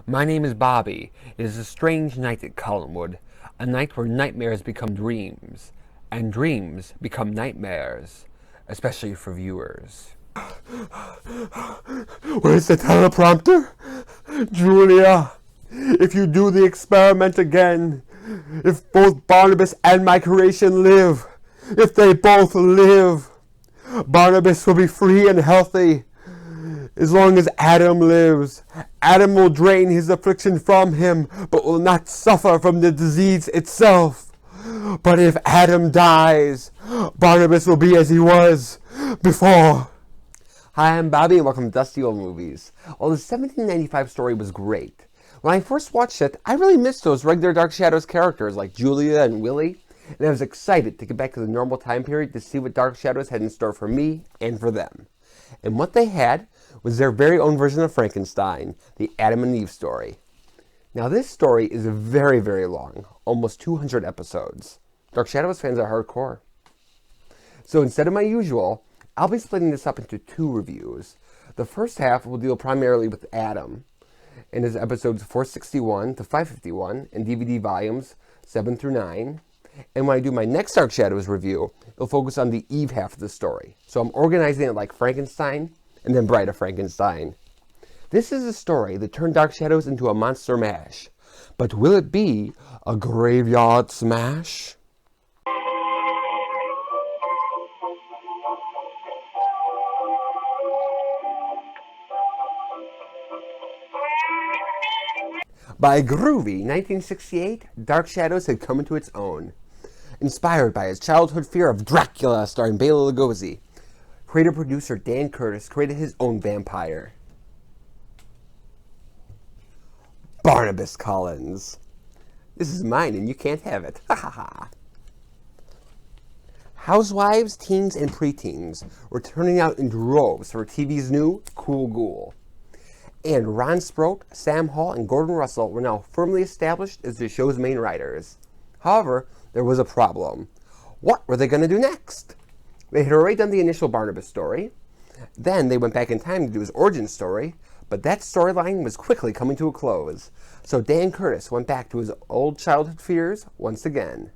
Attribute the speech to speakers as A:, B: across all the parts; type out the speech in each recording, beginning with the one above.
A: My name is Bobby. It is a strange night at Collinwood, a night where nightmares become dreams, and dreams become nightmares, especially for viewers.
B: Where's the teleprompter? Julia, if you do the experiment again, if both Barnabas and my creation live, if they both live, Barnabas will be free and healthy. As long as Adam lives, Adam will drain his affliction from him, but will not suffer from the disease itself. But if Adam dies, Barnabas will be as he was before.
C: Hi, I'm Bobby, and welcome to Dusty Old Movies. Well, the 1795 story was great. When I first watched it, I really missed those regular Dark Shadows characters like Julia and Willie, and I was excited to get back to the normal time period to see what Dark Shadows had in store for me and for them. And what they had was their very own version of Frankenstein, the Adam and Eve story. Now, this story is very, very long, almost 200 episodes. Dark Shadows fans are hardcore. So instead of my usual, I'll be splitting this up into two reviews. The first half will deal primarily with Adam, and his episodes 461 to 551 and DVD volumes 7 through 9. And when I do my next Dark Shadows review, it'll focus on the Eve half of the story. So I'm organizing it like Frankenstein and then Bride of Frankenstein. This is a story that turned Dark Shadows into a monster mash. But will it be a graveyard smash? By groovy 1968, Dark Shadows had come into its own. Inspired by his childhood fear of Dracula starring Bela Lugosi, creator-producer Dan Curtis created his own vampire, Barnabas Collins. This is mine and you can't have it. Ha ha ha. Housewives, teens, and preteens were turning out in droves for TV's new Cool Ghoul. And Ron Sproat, Sam Hall, and Gordon Russell were now firmly established as the show's main writers. However, there was a problem. What were they going to do next? They had already done the initial Barnabas story. Then they went back in time to do his origin story, but that storyline was quickly coming to a close. So Dan Curtis went back to his old childhood fears once again.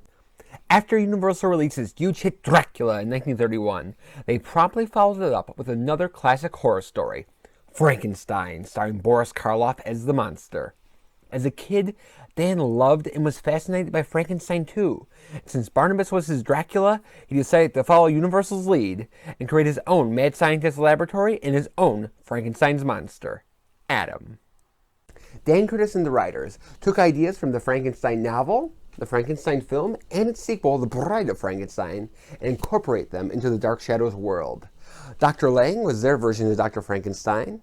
A: After Universal released its huge hit Dracula in 1931, they promptly followed it up with another classic horror story, Frankenstein, starring Boris Karloff as the monster. As a kid, Dan loved and was fascinated by Frankenstein too. Since Barnabas was his Dracula, he decided to follow Universal's lead and create his own mad scientist laboratory and his own Frankenstein's monster, Adam.
C: Dan Curtis and the writers took ideas from the Frankenstein novel, the Frankenstein film, and its sequel, The Bride of Frankenstein, and incorporate them into the Dark Shadows world. Dr. Lang was their version of Dr. Frankenstein.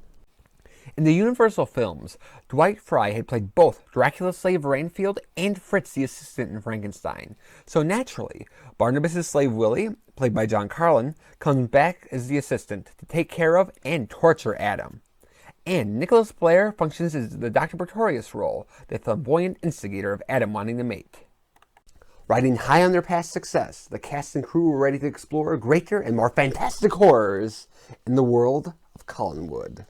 A: In the Universal films, Dwight Fry had played both Dracula's slave Rainfield and Fritz the assistant in Frankenstein. So naturally, Barnabas' slave Willie, played by John Carlin, comes back as the assistant to take care of and torture Adam. And Nicholas Blair functions as the Dr. Pretorius role, the flamboyant instigator of Adam wanting to mate.
C: Riding high on their past success, the cast and crew were ready to explore greater and more fantastic horrors in the world of Collinwood.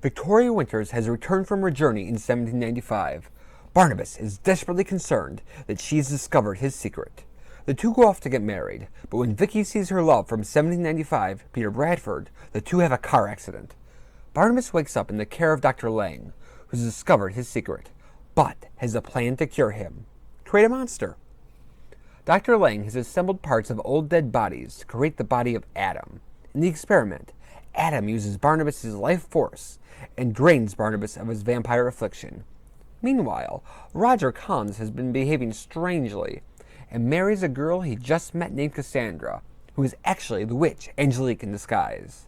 A: Victoria Winters has returned from her journey in 1795. Barnabas is desperately concerned that she has discovered his secret. The two go off to get married, but when Vicky sees her love from 1795, Peter Bradford, the two have a car accident. Barnabas wakes up in the care of Dr. Lang, who's discovered his secret, but has a plan to cure him. Create a monster. Dr. Lang has assembled parts of old dead bodies to create the body of Adam. In the experiment, Adam uses Barnabas' life force and drains Barnabas of his vampire affliction. Meanwhile, Roger Collins has been behaving strangely and marries a girl he just met named Cassandra, who is actually the witch Angelique in disguise.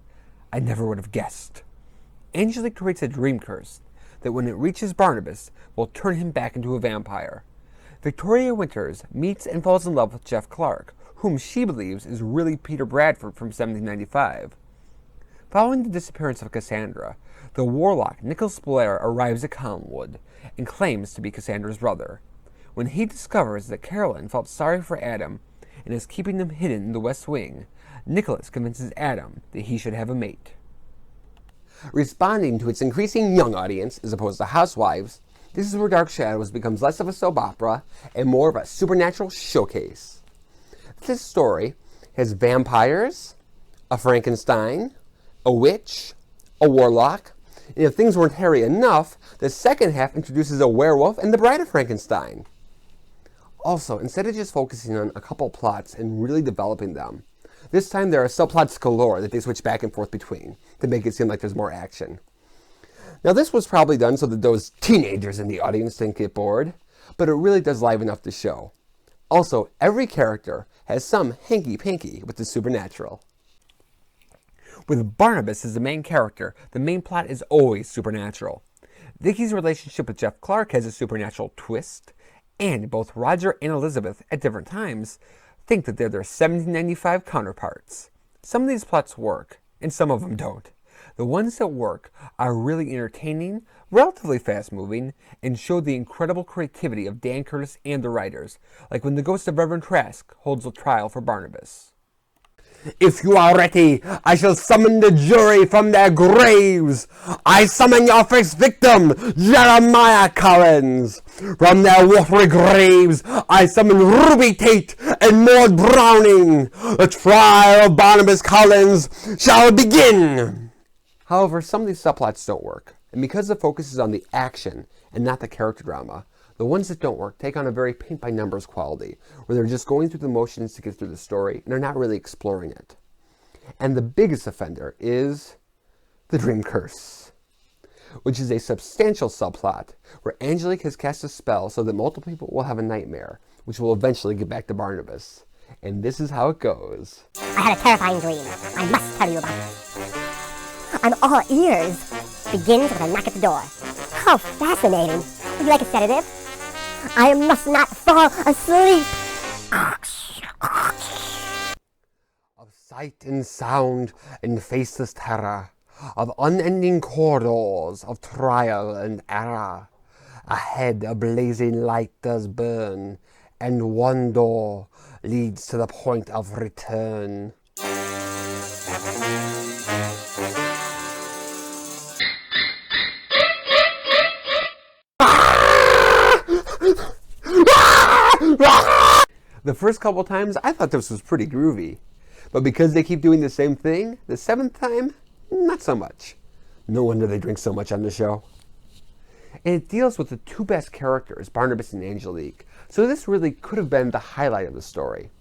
A: I never would have guessed. Angelique creates a dream curse that when it reaches Barnabas will turn him back into a vampire. Victoria Winters meets and falls in love with Jeff Clark, whom she believes is really Peter Bradford from 1795. Following the disappearance of Cassandra, the warlock Nicholas Blair arrives at Collinwood and claims to be Cassandra's brother. When he discovers that Carolyn felt sorry for Adam and is keeping them hidden in the West Wing, Nicholas convinces Adam that he should have a mate.
C: Responding to its increasing young audience as opposed to Housewives, this is where Dark Shadows becomes less of a soap opera and more of a supernatural showcase. This story has vampires, a Frankenstein, a witch, a warlock, and if things weren't hairy enough, the second half introduces a werewolf and the Bride of Frankenstein. Also, instead of just focusing on a couple plots and really developing them, this time there are subplots galore that they switch back and forth between to make it seem like there's more action. Now this was probably done so that those teenagers in the audience didn't get bored, but it really does liven up the show. Also, every character has some hanky-panky with the supernatural.
A: With Barnabas as the main character, the main plot is always supernatural. Vicky's relationship with Jeff Clark has a supernatural twist, and both Roger and Elizabeth, at different times, think that they're their 1795 counterparts. Some of these plots work, and some of them don't. The ones that work are really entertaining, relatively fast-moving, and show the incredible creativity of Dan Curtis and the writers, like when the ghost of Reverend Trask holds a trial for Barnabas.
B: If you are ready, I shall summon the jury from their graves. I summon your first victim, Jeremiah Collins. From their watery graves, I summon Ruby Tate and Maud Browning. The trial of Barnabas Collins shall begin.
C: However, some of these subplots don't work, and because the focus is on the action and not the character drama, the ones that don't work take on a very paint-by-numbers quality, where they're just going through the motions to get through the story, and they're not really exploring it. And the biggest offender is the Dream Curse, which is a substantial subplot where Angelique has cast a spell so that multiple people will have a nightmare, which will eventually get back to Barnabas. And this is how it goes.
D: I had a terrifying dream. I must tell you about it. I'm all ears. Begins with a knock at the door. How fascinating. Would you like a sedative? I must not fall asleep.
C: Of sight and sound and faceless terror, of unending corridors of trial and error, ahead a blazing light does burn, and one door leads to the point of return. The first couple times, I thought this was pretty groovy. But because they keep doing the same thing, the seventh time, not so much. No wonder they drink so much on the show. And it deals with the two best characters, Barnabas and Angelique. So this really could have been the highlight of the story.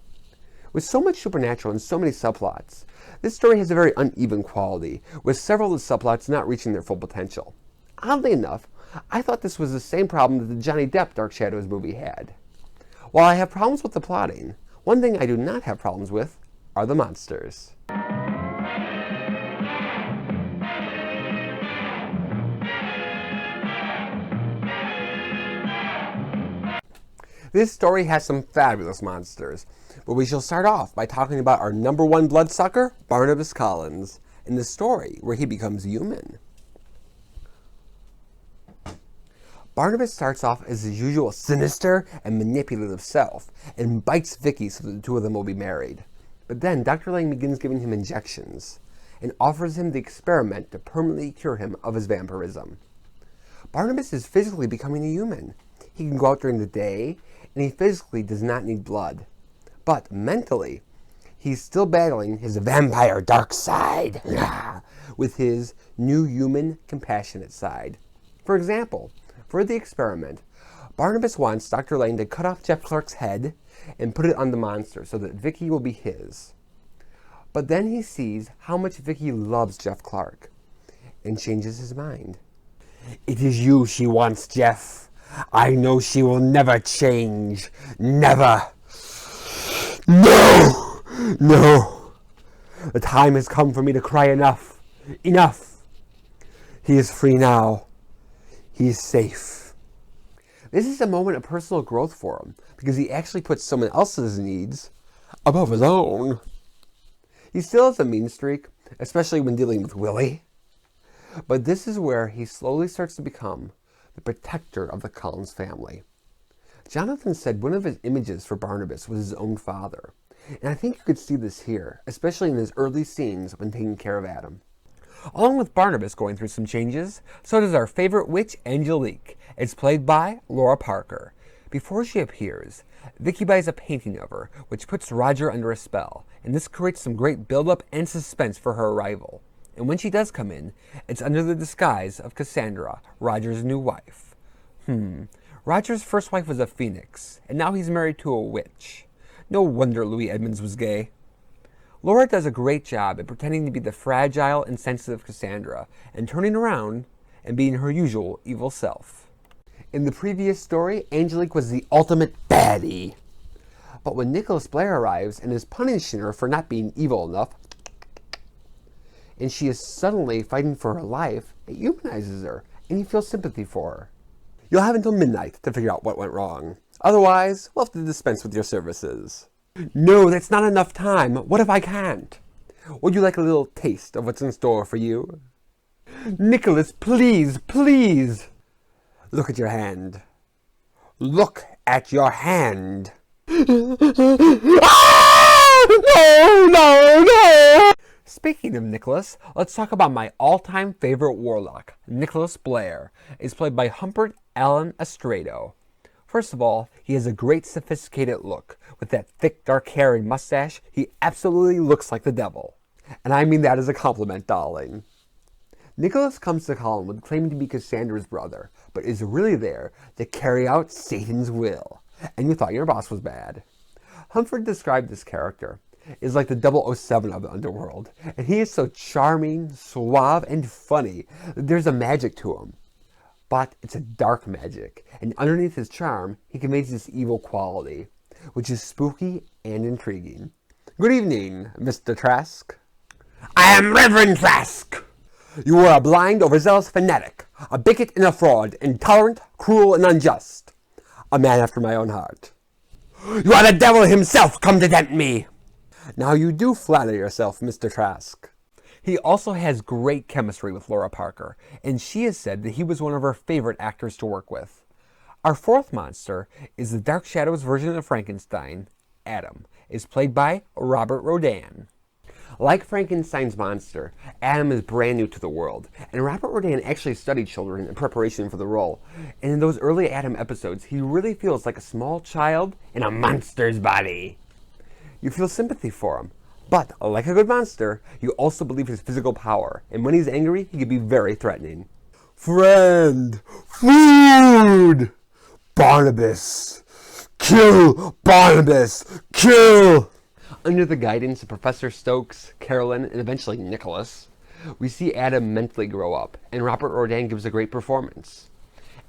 C: With so much supernatural and so many subplots, this story has a very uneven quality, with several of the subplots not reaching their full potential. Oddly enough, I thought this was the same problem that the Johnny Depp Dark Shadows movie had. While I have problems with the plotting, one thing I do not have problems with are the monsters. This story has some fabulous monsters, but we shall start off by talking about our number one bloodsucker, Barnabas Collins, in the story where he becomes human. Barnabas starts off as his usual sinister and manipulative self and bites Vicky so that the two of them will be married. But then Dr. Lang begins giving him injections and offers him the experiment to permanently cure him of his vampirism. Barnabas is physically becoming a human. He can go out during the day, and he physically does not need blood. But mentally, he's still battling his vampire dark side with his new human compassionate side. For example, for the experiment, Barnabas wants Dr. Lane to cut off Jeff Clark's head and put it on the monster so that Vicky will be his. But then he sees how much Vicky loves Jeff Clark and changes his mind.
B: It is you she wants, Jeff. I know she will never change. Never. No! No! The time has come for me to cry enough. Enough! He is free now. He is safe.
C: This is a moment of personal growth for him because he actually puts someone else's needs above his own. He still has a mean streak, especially when dealing with Willie. But this is where he slowly starts to become the protector of the Collins family. Jonathan said one of his images for Barnabas was his own father. And I think you could see this here, especially in his early scenes when taking care of Adam.
A: Along with Barnabas going through some changes, so does our favorite witch, Angelique. It's played by Laura Parker. Before she appears, Vicky buys a painting of her, which puts Roger under a spell, and this creates some great build-up and suspense for her arrival. And when she does come in, it's under the disguise of Cassandra, Roger's new wife. Roger's first wife was a phoenix, and now he's married to a witch. No wonder Louis Edmonds was gay. Laura does a great job at pretending to be the fragile and sensitive Cassandra, and turning around and being her usual evil self.
C: In the previous story, Angelique was the ultimate baddie. But when Nicholas Blair arrives and is punishing her for not being evil enough, and she is suddenly fighting for her life, it humanizes her, and you feel sympathy for her. You'll have until midnight to figure out what went wrong. Otherwise, we'll have to dispense with your services. No, that's not enough time. What if I can't? Would you like a little taste of what's in store for you? Nicholas, please, please! Look at your hand. Look at your hand. Ah! No, no, no!
A: Speaking of Nicholas, let's talk about my all-time favorite warlock, Nicholas Blair. He's played by Humbert Allen Estrado. First of all, he has a great sophisticated look. With that thick dark hair and mustache, he absolutely looks like the devil.
C: And I mean that as a compliment, darling. Nicholas comes to Collinwood claiming to be Cassandra's brother, but is really there to carry out Satan's will. And you thought your boss was bad. Humbert described this character as like the 007 of the underworld, and he is so charming, suave, and funny that there's a magic to him. But it's a dark magic, and underneath his charm, he conveys this evil quality, which is spooky and intriguing. Good evening, Mr. Trask. I am Reverend Trask. You are a blind, overzealous fanatic, a bigot and a fraud, intolerant, cruel, and unjust. A man after my own heart. You are the devil himself come to tempt me. Now you do flatter yourself, Mr. Trask.
A: He also has great chemistry with Laura Parker, and she has said that he was one of her favorite actors to work with. Our fourth monster is the Dark Shadows version of Frankenstein. Adam is played by Robert Rodan.
C: Like Frankenstein's monster, Adam is brand new to the world, and Robert Rodan actually studied children in preparation for the role. And in those early Adam episodes, he really feels like a small child in a monster's body. You feel sympathy for him, but like a good monster, you also believe his physical power, and when he's angry, he can be very threatening. Friend! Food! Barnabas! Kill Barnabas! Kill! Under the guidance of Professor Stokes, Carolyn, and eventually Nicholas, we see Adam mentally grow up, and Robert Rodan gives a great performance.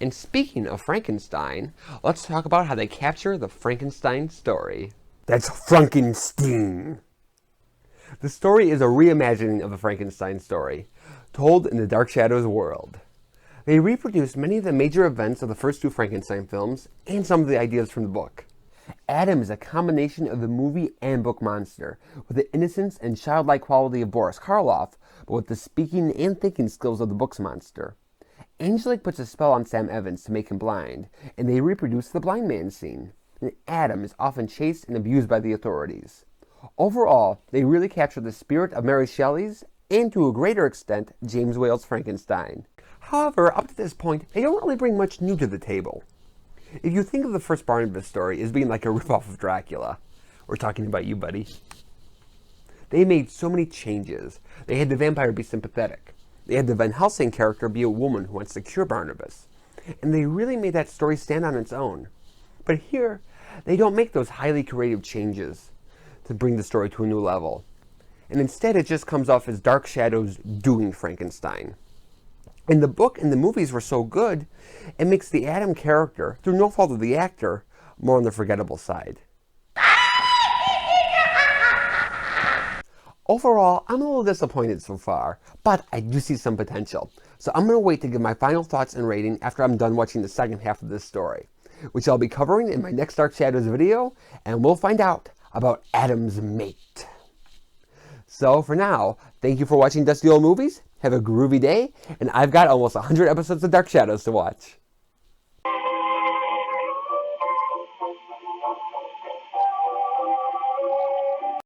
C: And speaking of Frankenstein, let's talk about how they capture the Frankenstein story. That's Frankenstein! The story is a reimagining of the Frankenstein story, told in the Dark Shadows world. They reproduce many of the major events of the first two Frankenstein films, and some of the ideas from the book. Adam is a combination of the movie and book monster, with the innocence and childlike quality of Boris Karloff, but with the speaking and thinking skills of the book's monster. Angelique puts a spell on Sam Evans to make him blind, and they reproduce the blind man scene. And Adam is often chased and abused by the authorities. Overall, they really capture the spirit of Mary Shelley's, and to a greater extent, James Whale's Frankenstein. However, up to this point, they don't really bring much new to the table. If you think of the first Barnabas story as being like a ripoff of Dracula, we're talking about you, buddy. They made so many changes. They had the vampire be sympathetic. They had the Van Helsing character be a woman who wants to cure Barnabas. And they really made that story stand on its own. But here, they don't make those highly creative changes to bring the story to a new level. And instead, it just comes off as Dark Shadows doing Frankenstein. And the book and the movies were so good, it makes the Adam character, through no fault of the actor, more on the forgettable side. Overall, I'm a little disappointed so far, but I do see some potential. So I'm going to wait to give my final thoughts and rating after I'm done watching the second half of this story, which I'll be covering in my next Dark Shadows video, and we'll find out about Adam's mate. So for now, thank you for watching Dusty Old Movies. Have a groovy day, and I've got almost 100 episodes of Dark Shadows to watch.